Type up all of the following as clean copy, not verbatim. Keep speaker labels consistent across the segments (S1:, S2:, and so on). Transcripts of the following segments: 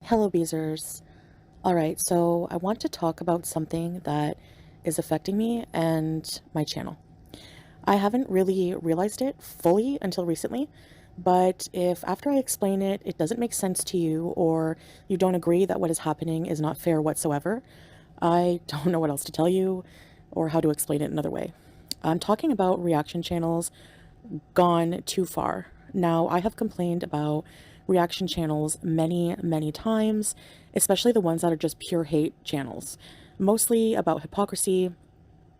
S1: Hello, Beezers. All right, so I want to talk about something that is affecting me and my channel. I haven't really realized it fully until recently, but if after I explain it, it doesn't make sense to you or you don't agree that what is happening is not fair whatsoever, I don't know what else to tell you or how to explain it another way. I'm talking about reaction channels gone too far. Now, I have complained about reaction channels many times, especially the ones that are just pure hate channels, mostly about hypocrisy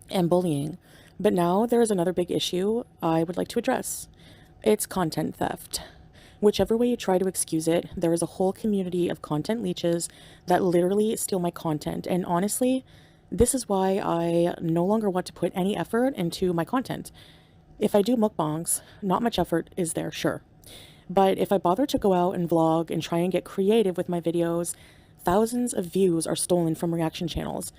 S1: and bullying. But now there is another big issue I would like to address. It's content theft. Whichever way you try to excuse it, there is a whole community of content leeches that literally steal my content. And honestly, this is why I no longer want to put any effort into my content. If I do mukbangs, not much effort is there, sure. But if I bother to go out and vlog and try and get creative with my videos, thousands of views are stolen from reaction channels.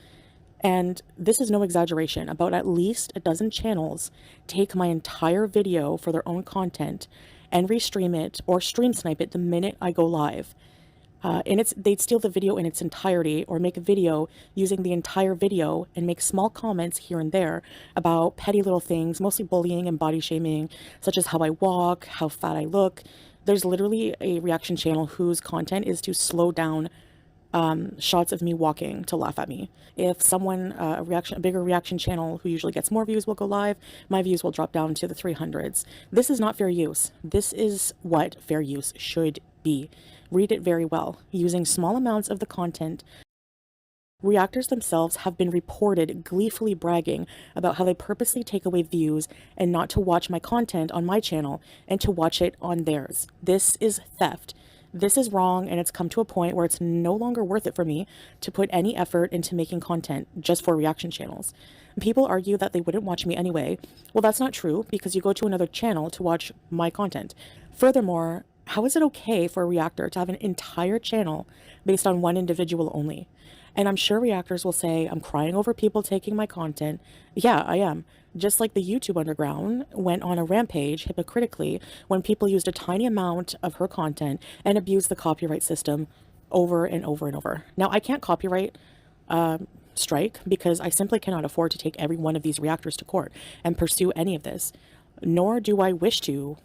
S1: And this is no exaggeration. About at least a dozen channels take my entire video for their own content and restream it or stream snipe it the minute I go live. They'd steal the video in its entirety or make a video using the entire video and make small comments here and there about petty little things, mostly bullying and body shaming, such as how I walk, how fat I look. There's literally a reaction channel whose content is to slow down shots of me walking to laugh at me. If someone, a bigger reaction channel who usually gets more views will go live, my views will drop down to the 300s. This is not fair use. This is what fair use should be. Read it very well. Using small amounts of the content, reactors themselves have been reported gleefully bragging about how they purposely take away views and not to watch my content on my channel and to watch it on theirs. This is theft. This is wrong, and it's come to a point where it's no longer worth it for me to put any effort into making content just for reaction channels. People argue that they wouldn't watch me anyway. Well, that's not true because you go to another channel to watch my content. Furthermore, how is it okay for a reactor to have an entire channel based on one individual only? And I'm sure reactors will say, I'm crying over people taking my content. Yeah, I am. Just like the YouTube Underground went on a rampage hypocritically when people used a tiny amount of her content and abused the copyright system over and over and over. Now, I can't copyright strike because I simply cannot afford to take every one of these reactors to court and pursue any of this, nor do I wish to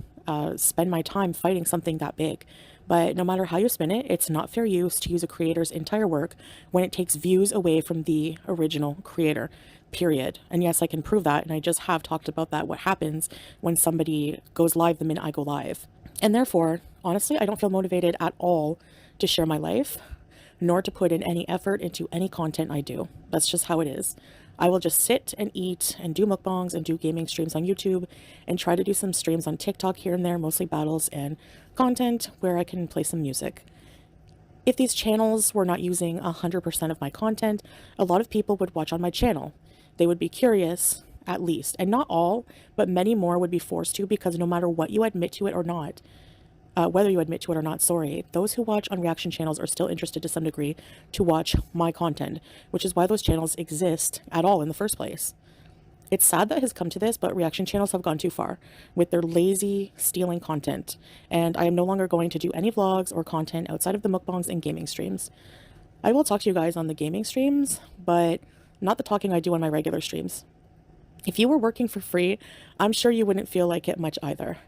S1: spend my time fighting something that big. But no matter how you spin it, it's not fair use to use a creator's entire work when it takes views away from the original creator, period. And yes, I can prove that, and I just have talked about that, what happens when somebody goes live the minute I go live. And therefore, honestly, I don't feel motivated at all to share my life, nor to put in any effort into any content I do. That's just how it is. I will just sit and eat and do mukbangs and do gaming streams on YouTube and try to do some streams on TikTok here and there, mostly battles and content where I can play some music. If these channels were not using 100% of my content, a lot of people would watch on my channel. They would be curious, at least, and not all, but many more would be forced to, because no matter what you admit to it or not, whether you admit to it or not, sorry, those who watch on reaction channels are still interested to some degree to watch my content, which is why those channels exist at all in the first place. It's sad that it has come to this, but reaction channels have gone too far with their lazy stealing content, and I am no longer going to do any vlogs or content outside of the mukbangs and gaming streams. I will talk to you guys on the gaming streams, but not the talking I do on my regular streams. If you were working for free, I'm sure you wouldn't feel like it much either.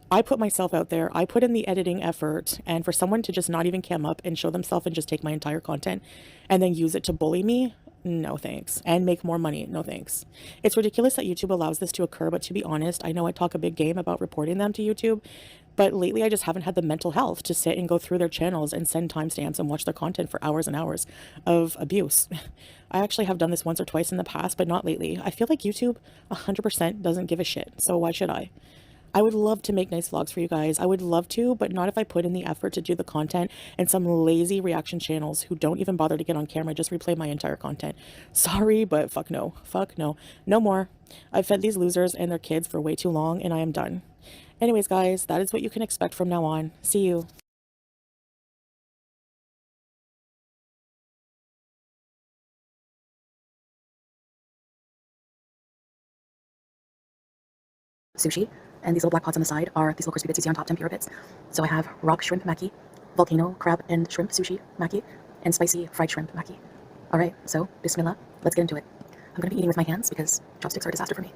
S1: I put myself out there, I put in the editing effort, and for someone to just not even cam up and show themselves and just take my entire content and then use it to bully me, no thanks. And make more money, no thanks. It's ridiculous that YouTube allows this to occur, but to be honest, I know I talk a big game about reporting them to YouTube, but lately I just haven't had the mental health to sit and go through their channels and send timestamps and watch their content for hours and hours of abuse. I actually have done this once or twice in the past, but not lately. I feel like YouTube 100% doesn't give a shit, so why should I? I would love to make nice vlogs for you guys. I would love to, but not if I put in the effort to do the content and some lazy reaction channels who don't even bother to get on camera, just replay my entire content. Sorry, but fuck no. Fuck no. No more. I've fed these losers and their kids for way too long, and I am done. Anyways, guys, that is what you can expect from now on. See you. Sushi, and these little black pots on the side are these little crispy bits you see on top, tempura bits. So I have rock shrimp maki, volcano crab and shrimp sushi maki, and spicy fried shrimp maki. Alright, so bismillah, let's get into it. I'm gonna be eating with my hands because chopsticks are a disaster for me.